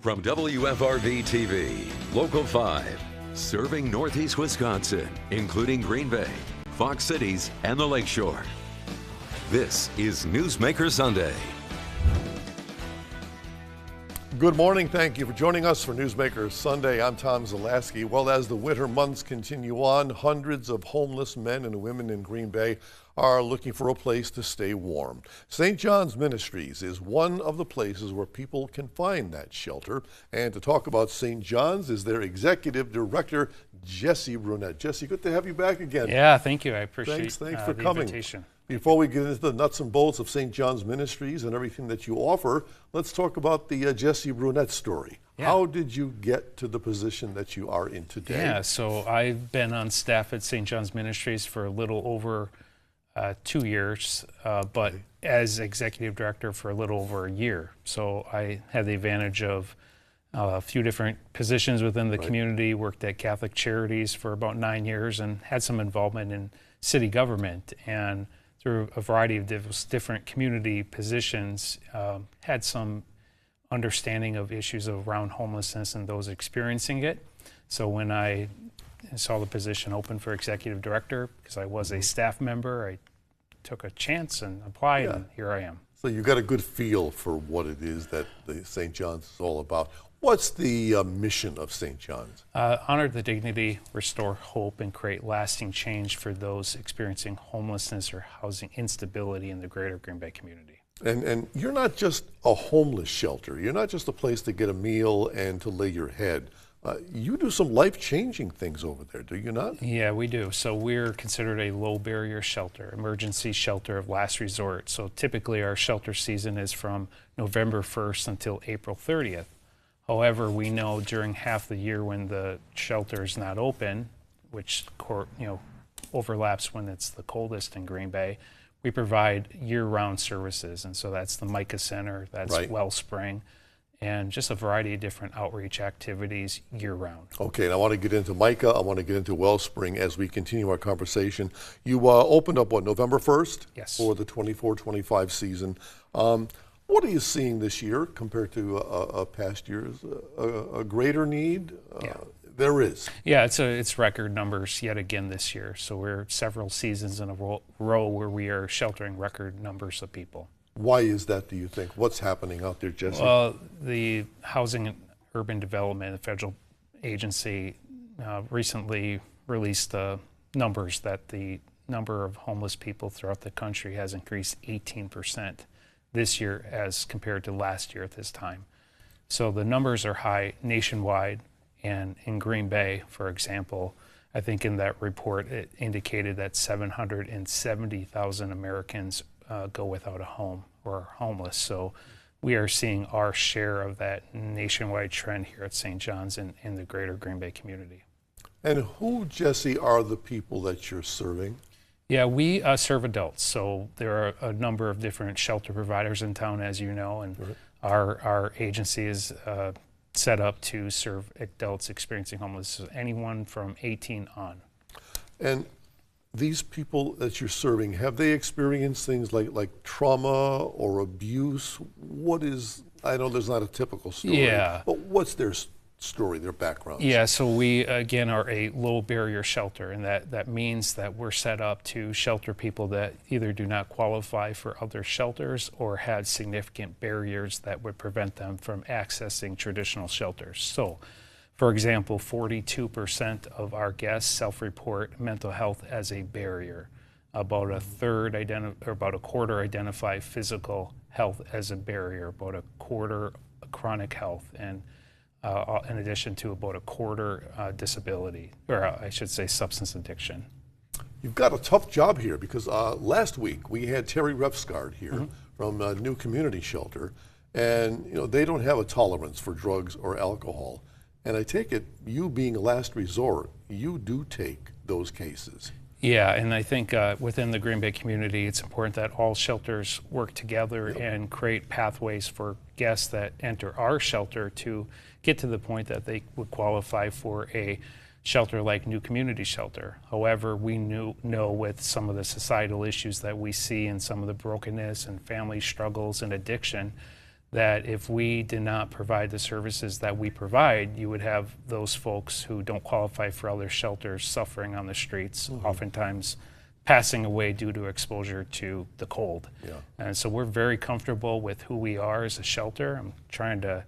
From WFRV TV, Local 5, serving Northeast Wisconsin, including Green Bay, Fox Cities, and the Lakeshore. This is Newsmaker Sunday. Good morning. Thank you for joining us for Newsmaker Sunday. I'm Tom Zalaski. Well, as the winter months continue on, hundreds of homeless men and women in Green Bay are looking for a place to stay warm. St. John's Ministries is one of the places where people can find that shelter. And to talk about St. John's is their executive director, Jesse Brunette. Jesse, good to have you back again. Yeah, thank you. I appreciate Thanks for the coming. invitation. Before we get into the nuts and bolts of St. John's Ministries and everything that you offer, let's talk about the Jesse Brunette story. Yeah. How did you get to the position that you are in today? Yeah, so I've been on staff at St. John's Ministries for a little over 2 years, but as executive director for a little over a year. So I had the advantage of a few different positions within the community, worked at Catholic Charities for about 9 years, and had some involvement in city government. And through a variety of different community positions, had some understanding of issues around homelessness and those experiencing it. So when I saw the position open for executive director, because I was a staff member, I took a chance and applied, and here I am. So you got a good feel for what it is that the St. John's is all about. What's the mission of St. John's? Honor the dignity, restore hope, and create lasting change for those experiencing homelessness or housing instability in the greater Green Bay community. And you're not just a homeless shelter. You're not just a place to get a meal and to lay your head. You do some life-changing things over there, do you not? Yeah, we do. So we're considered a low-barrier shelter, emergency shelter of last resort. So typically our shelter season is from November 1st until April 30th. However, we know during half the year when the shelter is not open, which overlaps when it's the coldest in Green Bay, we provide year-round services. And so that's the Micah Center, that's Wellspring, and just a variety of different outreach activities year-round. Okay, and I want to get into Micah, I want to get into Wellspring as we continue our conversation. You opened up, November 1st? Yes. For the 24-25 season. What are you seeing this year compared to past years? A greater need? There is. Yeah, it's record numbers yet again this year. So we're several seasons in a row where we are sheltering record numbers of people. Why is that, do you think? What's happening out there, Jesse? Well, the Housing and Urban Development, the federal agency, recently released numbers that the number of homeless people throughout the country has increased 18% this year as compared to last year at this time. So the numbers are high nationwide, and in Green Bay, for example, I think in that report it indicated that 770,000 Americans go without a home or are homeless. So we are seeing our share of that nationwide trend here at St. John's in the greater Green Bay community. And who, Jesse, are the people that you're serving? Yeah, we serve adults. So there are a number of different shelter providers in town, as you know, and our agency is set up to serve adults experiencing homelessness, anyone from 18 on. And these people that you're serving, have they experienced things like trauma or abuse? I know there's not a typical story, but what's their story, their background? Yeah, so we, again, are a low-barrier shelter, and that means that we're set up to shelter people that either do not qualify for other shelters or had significant barriers that would prevent them from accessing traditional shelters. So, for example, 42% of our guests self-report mental health as a barrier. About a quarter identify physical health as a barrier, about a quarter chronic health, and in addition to about a quarter disability, or I should say substance addiction. You've got a tough job here because last week we had Terry Refsgard here from New Community Shelter, and they don't have a tolerance for drugs or alcohol. And I take it, you being a last resort, you do take those cases. Yeah, and I think within the Green Bay community, it's important that all shelters work together and create pathways for guests that enter our shelter to get to the point that they would qualify for a shelter like New Community Shelter. However, we know with some of the societal issues that we see and some of the brokenness and family struggles and addiction, that if we did not provide the services that we provide, you would have those folks who don't qualify for other shelters suffering on the streets, oftentimes passing away due to exposure to the cold. Yeah. And so we're very comfortable with who we are as a shelter. I'm trying to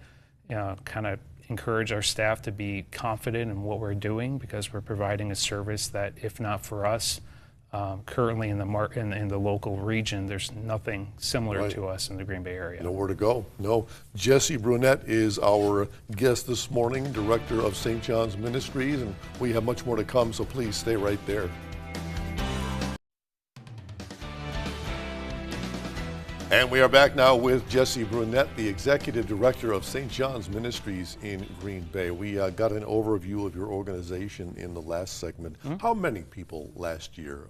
kind of encourage our staff to be confident in what we're doing, because we're providing a service that, if not for us, currently in the local region, there's nothing similar to us in the Green Bay area. Nowhere to go. No. Jesse Brunette is our guest this morning, director of St. John's Ministries, and we have much more to come, so please stay right there. And we are back now with Jesse Brunette, the executive director of St. John's Ministries in Green Bay. We got an overview of your organization in the last segment. How many people last year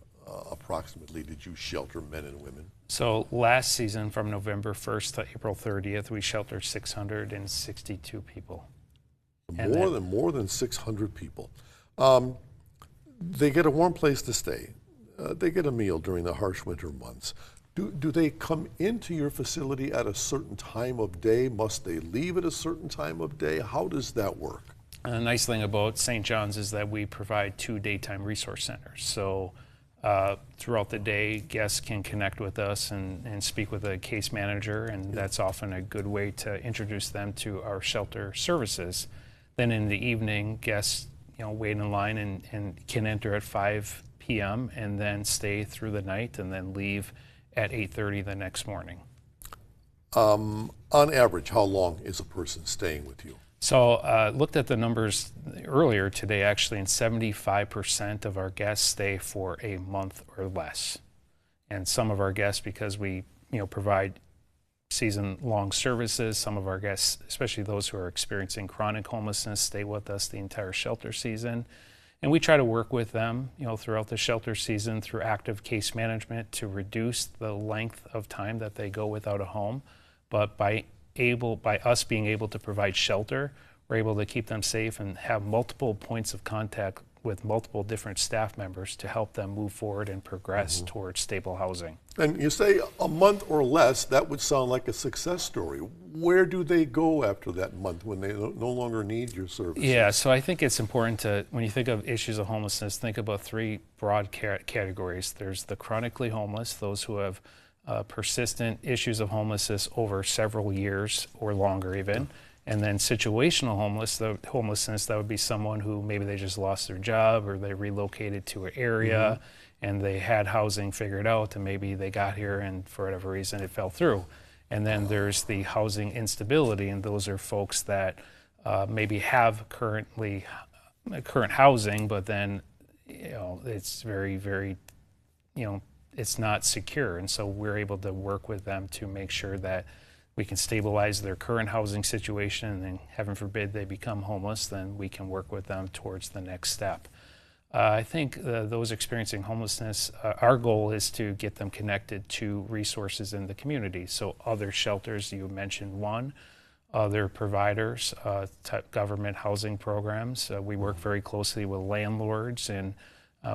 approximately did you shelter, men and women? So last season, from November 1st to April 30th, we sheltered 662 people. More than 600 people. They get a warm place to stay. They get a meal during the harsh winter months. Do they come into your facility at a certain time of day? Must they leave at a certain time of day? How does that work? And the nice thing about St. John's is that we provide 2 daytime resource centers. So throughout the day, guests can connect with us and speak with a case manager, and that's often a good way to introduce them to our shelter services. Then in the evening, guests wait in line and can enter at 5 p.m. and then stay through the night and then leave at 8:30 the next morning. On average, how long is a person staying with you? So looked at the numbers earlier today, actually, and 75% of our guests stay for a month or less. And some of our guests, because we provide season-long services, some of our guests, especially those who are experiencing chronic homelessness, stay with us the entire shelter season. And we try to work with them, throughout the shelter season through active case management to reduce the length of time that they go without a home. But by us being able to provide shelter, we're able to keep them safe and have multiple points of contact with multiple different staff members to help them move forward and progress towards stable housing. And you say a month or less, that would sound like a success story. Where do they go after that month when they no longer need your services? Yeah, so I think it's important to, when you think of issues of homelessness, think about 3 broad categories. There's the chronically homeless, those who have persistent issues of homelessness over several years or longer even. And then situational homelessness, that would be someone who maybe they just lost their job or they relocated to an area and they had housing figured out, and maybe they got here and for whatever reason it fell through. And then there's the housing instability, and those are folks that maybe have current housing, but then it's very, very, it's not secure. And so we're able to work with them to make sure that we can stabilize their current housing situation, and then heaven forbid they become homeless, then we can work with them towards the next step. I think those experiencing homelessness, our goal is to get them connected to resources in the community. So other shelters, you mentioned one, other providers, government housing programs. We work very closely with landlords, and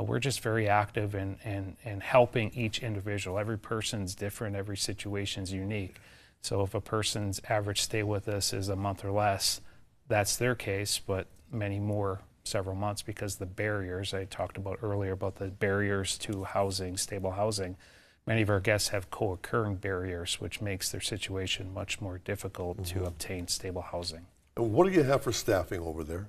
we're just very active in helping each individual. Every person's different, every situation's unique. So if a person's average stay with us is a month or less, that's their case, but many more, several months, because the barriers I talked about earlier, about the barriers to housing, stable housing, many of our guests have co-occurring barriers, which makes their situation much more difficult to obtain stable housing. And what do you have for staffing over there?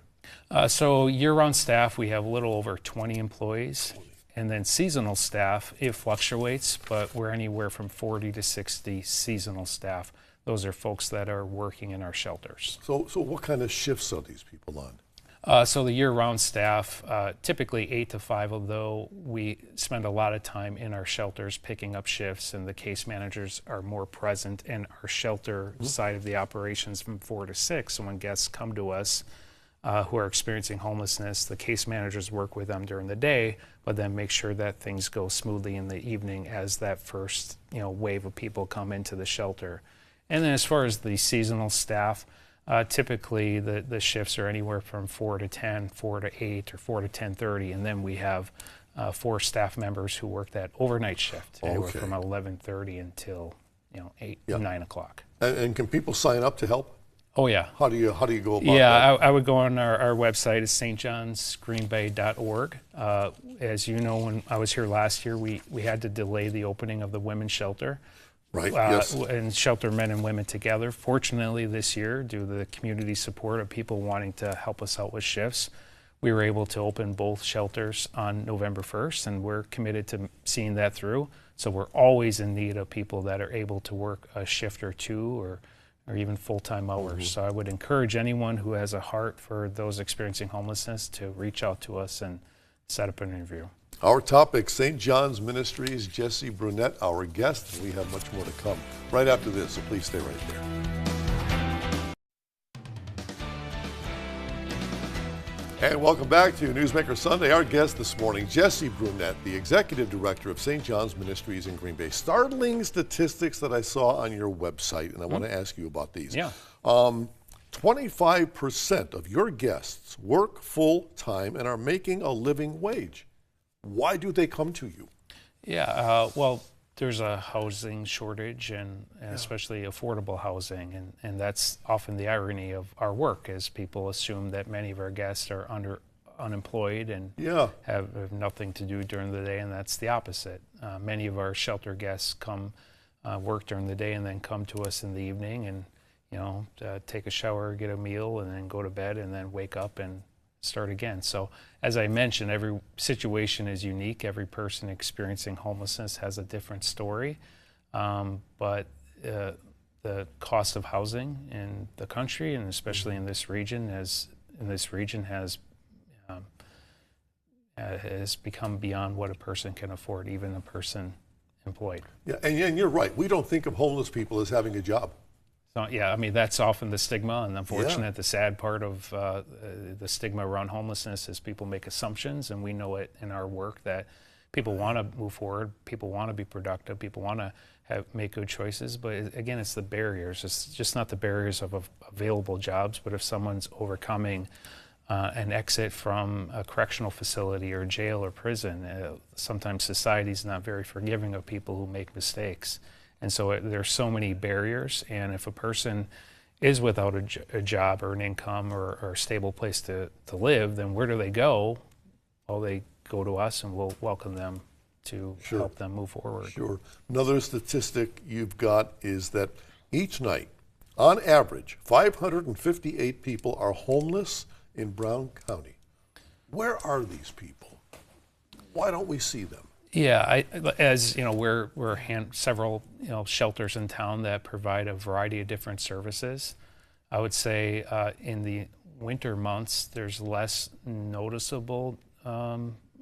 So year-round staff, we have a little over 20 employees. And then seasonal staff, it fluctuates, but we're anywhere from 40 to 60 seasonal staff. Those are folks that are working in our shelters. So what kind of shifts are these people on? So the year-round staff, typically 8 to 5, although we spend a lot of time in our shelters picking up shifts, and the case managers are more present in our shelter side of the operations from 4 to 6. So when guests come to us who are experiencing homelessness, the case managers work with them during the day, but then make sure that things go smoothly in the evening as that first wave of people come into the shelter. And then as far as the seasonal staff, typically the shifts are anywhere from 4 to 10, 4 to 8, or 4 to 10:30, and then we have 4 staff members who work that overnight shift, anywhere from 11:30 until 8, Yeah. 9 o'clock. And can people sign up to help? Oh, yeah. How do you go about Yeah, that? I would go on our website is stjohnsgreenbay.org. As you know, when I was here last year, we had to delay the opening of the women's shelter. Right, yes. And shelter men and women together. Fortunately, this year, due to the community support of people wanting to help us out with shifts, we were able to open both shelters on November 1st, and we're committed to seeing that through. So we're always in need of people that are able to work a shift or two or even full-time hours. So I would encourage anyone who has a heart for those experiencing homelessness to reach out to us and set up an interview. Our topic, St. John's Ministries, Jesse Brunette, our guest, and we have much more to come right after this, so please stay right there. And welcome back to Newsmaker Sunday. Our guest this morning, Jesse Brunette, the Executive Director of St. John's Ministries in Green Bay. Startling statistics that I saw on your website, and I want to ask you about these. Yeah. 25% of your guests work full-time and are making a living wage. Why do they come to you? Yeah, well, there's a housing shortage and especially affordable housing, and that's often the irony of our work is people assume that many of our guests are unemployed and have nothing to do during the day, and that's the opposite. Many of our shelter guests come work during the day and then come to us in the evening and take a shower, get a meal, and then go to bed and then wake up and start again. So as I mentioned, every situation is unique. Every person experiencing homelessness has a different story. But the cost of housing in the country, and especially in this region, has become beyond what a person can afford, even a person employed. Yeah, and you're right. We don't think of homeless people as having a job. So, yeah, I mean, that's often the stigma, and unfortunately, the sad part of the stigma around homelessness is people make assumptions, and we know it in our work that people want to move forward, people want to be productive, people want to make good choices, but again, it's the barriers. It's just not the barriers of available jobs, but if someone's overcoming an exit from a correctional facility or jail or prison, sometimes society's not very forgiving of people who make mistakes. And so there's so many barriers, and if a person is without a job or an income or a stable place to live, then where do they go? Well, they go to us, and we'll welcome them to help them move forward. Sure. Another statistic you've got is that each night, on average, 558 people are homeless in Brown County. Where are these people? Why don't we see them? Yeah, as you know, we're several shelters in town that provide a variety of different services. I would say in the winter months, there's less noticeable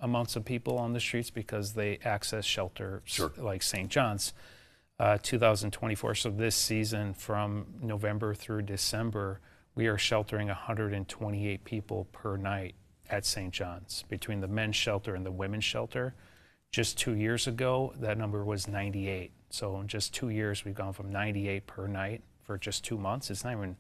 amounts of people on the streets because they access shelters like St. John's. 2024, so this season from November through December, we are sheltering 128 people per night at St. John's between the men's shelter and the women's shelter. Just 2 years ago, that number was 98. So in just 2 years, we've gone from 98 per night for just 2 months. It's not even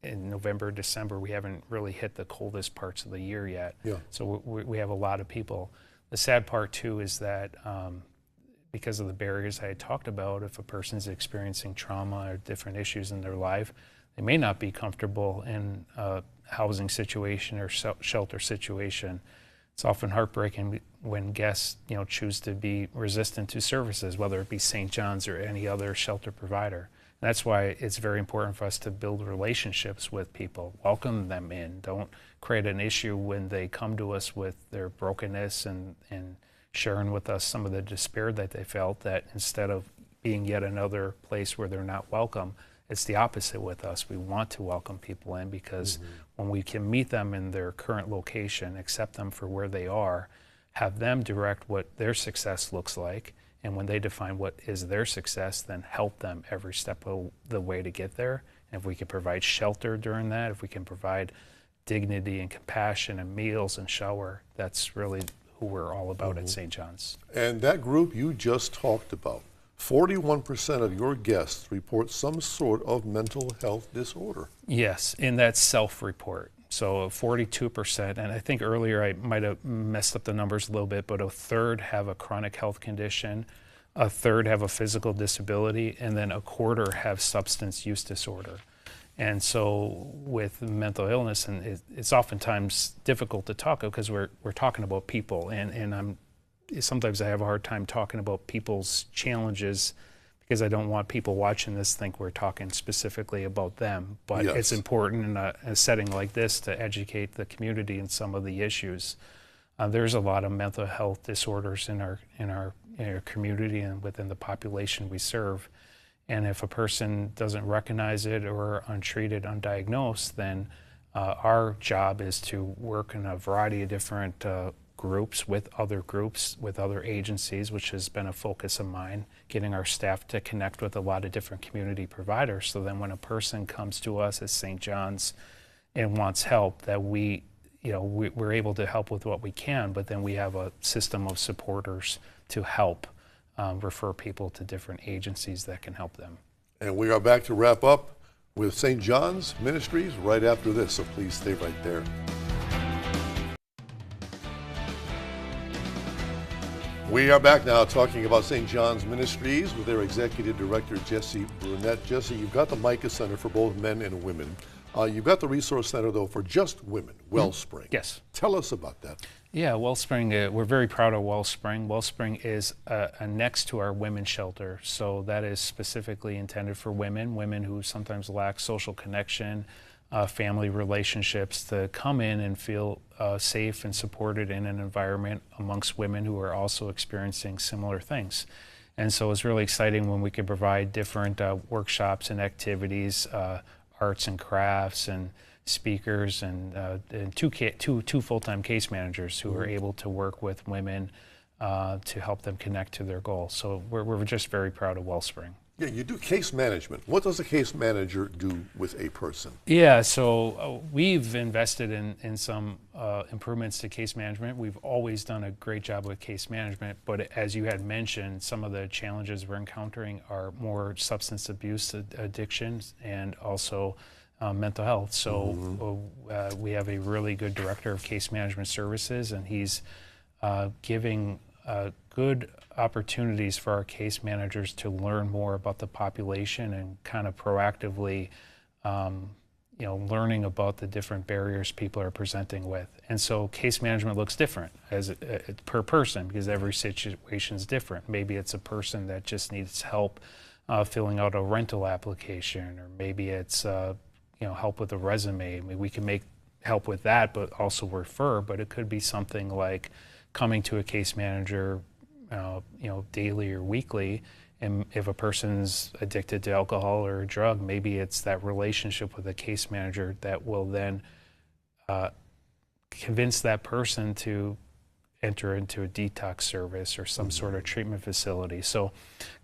in November, December, we haven't really hit the coldest parts of the year yet. Yeah. So we have a lot of people. The sad part too is that because of the barriers I had talked about, if a person's experiencing trauma or different issues in their life, they may not be comfortable in a housing situation or shelter situation. It's often heartbreaking when guests, choose to be resistant to services, whether it be St. John's or any other shelter provider. And that's why it's very important for us to build relationships with people, welcome them in. Don't create an issue when they come to us with their brokenness and sharing with us some of the despair that they felt, that instead of being yet another place where they're not welcome, it's the opposite with us. We want to welcome people in because when we can meet them in their current location, accept them for where they are, have them direct what their success looks like, and when they define what is their success, then help them every step of the way to get there. And if we can provide shelter during that, if we can provide dignity and compassion and meals and shower, that's really who we're all about at St. John's. And that group you just talked about, 41% of your guests report some sort of mental health disorder. Yes, and that's self-report. So 42%, and I think earlier I might have messed up the numbers a little bit, but a third have a chronic health condition. a third have a physical disability, and then a quarter have substance use disorder. And so with mental illness, and it's oftentimes difficult to talk because we're talking about people, and sometimes I have a hard time talking about people's challenges because I don't want people watching this think we're talking specifically about them. But Yes. It's important in a setting like this to educate the community in some of the issues. There's a lot of mental health disorders in our community and within the population we serve. And if a person doesn't recognize it or untreated, undiagnosed, then our job is to work in a variety of different groups, with other agencies, which has been a focus of mine, getting our staff to connect with a lot of different community providers. So then when a person comes to us at St. John's and wants help, that we're able to help with what we can, but then we have a system of supporters to help refer people to different agencies that can help them. And we are back to wrap up with St. John's Ministries right after this, so please stay right there. We are back now talking about St. John's Ministries with their Executive Director, Jesse Brunette. Jesse, you've got the Micah Center for both men and women. You've got the Resource Center, though, for just women, Wellspring. Yes. Tell us about that. Yeah, Wellspring, we're very proud of Wellspring. Wellspring is next to our women's shelter, so that is specifically intended for women who sometimes lack social connection, family relationships, to come in and feel safe and supported in an environment amongst women who are also experiencing similar things. And so it's really exciting when we can provide different workshops and activities, arts and crafts and speakers, and two full-time case managers who are able to work with women to help them connect to their goals. So we're just very proud of Wellspring. Yeah, you do case management. What does a case manager do with a person? Yeah, so we've invested in some improvements to case management. We've always done a great job with case management, but as you had mentioned, some of the challenges we're encountering are more substance abuse addictions and also mental health. So we have a really good director of case management services, and he's giving good opportunities for our case managers to learn more about the population and kind of proactively learning about the different barriers people are presenting with. And so case management looks different as per person, because every situation is different. Maybe it's a person that just needs help filling out a rental application, or maybe it's help with a resume. I mean, we can make help with that, but also refer. But it could be something like coming to a case manager, daily or weekly, and if a person's addicted to alcohol or a drug, maybe it's that relationship with a case manager that will then convince that person to enter into a detox service or some sort of treatment facility. So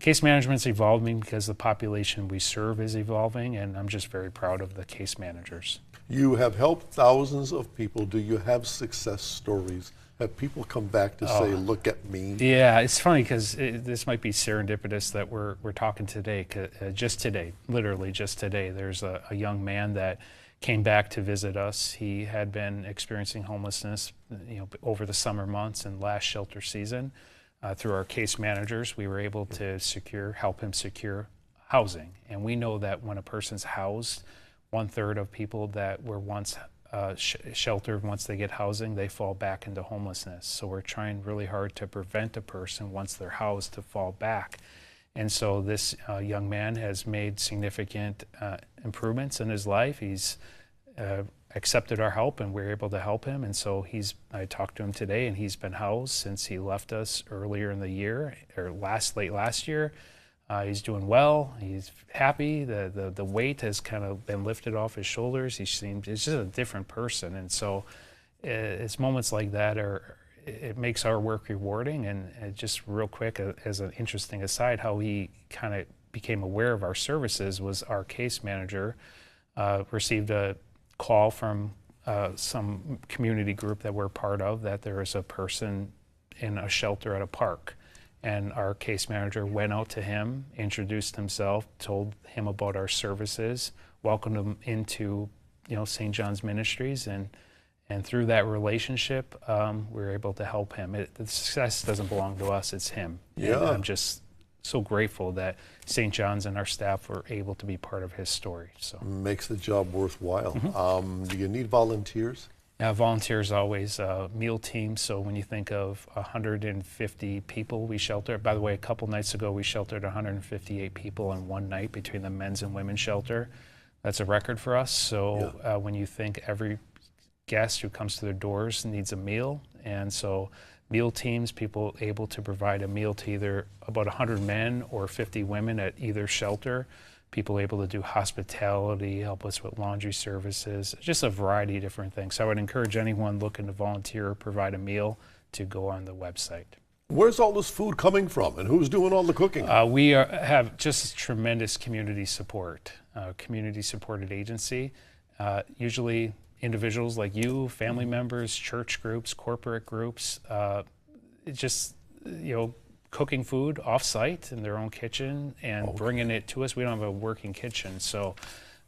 case management's evolving because the population we serve is evolving, and I'm just very proud of the case managers. You have helped thousands of people. Do you have success stories? Have people come back to say, look at me? Yeah, it's funny because this might be serendipitous that we're talking today. Literally just today, there's a young man that came back to visit us. He had been experiencing homelessness, over the summer months and last shelter season. Through our case managers, we were able to help him secure housing. And we know that when a person's housed, 1/3 of people that were once sheltered, once they get housing, they fall back into homelessness. So we're trying really hard to prevent a person, once they're housed, to fall back. And so this young man has made significant improvements in his life. He's accepted our help, and we're able to help him. And so I talked to him today, and he's been housed since he left us earlier in the year, or late last year. He's doing well. He's happy. The weight has kind of been lifted off his shoulders. He's just a different person. And so it's moments like that it makes our work rewarding. And just real quick, as an interesting aside, how he kind of became aware of our services was our case manager received a call from some community group that we're part of, that there is a person in a shelter at a park. And our case manager went out to him, introduced himself, told him about our services, welcomed him into St. John's Ministries, and through that relationship, we were able to help him. The success doesn't belong to us; it's him. Yeah. And so grateful that St. John's and our staff were able to be part of his story. So Makes the job worthwhile. Do you need volunteers? yeah, volunteers always, meal teams. So when you think of 150 people we shelter, by the way, a couple nights ago we sheltered 158 people in one night between the men's and women's shelter. That's a record for us. So when you think every guest who comes to their doors needs a meal, and so meal teams, people able to provide a meal to either about 100 men or 50 women at either shelter, people able to do hospitality, help us with laundry services, just a variety of different things. So I would encourage anyone looking to volunteer or provide a meal to go on the website. Where's all this food coming from, and who's doing all the cooking? We have just tremendous community support, community-supported agency. Usually individuals like you, family members, church groups, corporate groups, just, cooking food off-site in their own kitchen and bringing it to us. We don't have a working kitchen, so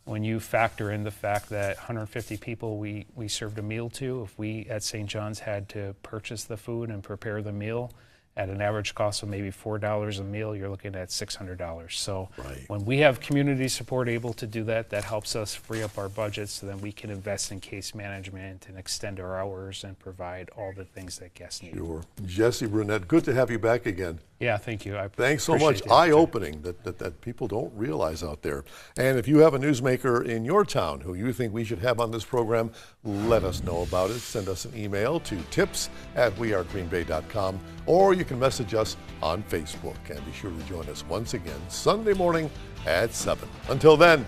when you factor in the fact that 150 people we served a meal to, if we at St. John's had to purchase the food and prepare the meal at an average cost of maybe $4 a meal, you're looking at $600. So when we have community support able to do that, that helps us free up our budgets so then we can invest in case management and extend our hours and provide all the things that guests need. Sure. Jesse Brunette, good to have you back again. Yeah, thank you. Thanks so much. Eye-opening that people don't realize out there. And if you have a newsmaker in your town who you think we should have on this program, let us know about it. Send us an email to tips@wearegreenbay.com, or you can message us on Facebook. And be sure to join us once again Sunday morning at 7. Until then,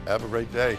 have a great day.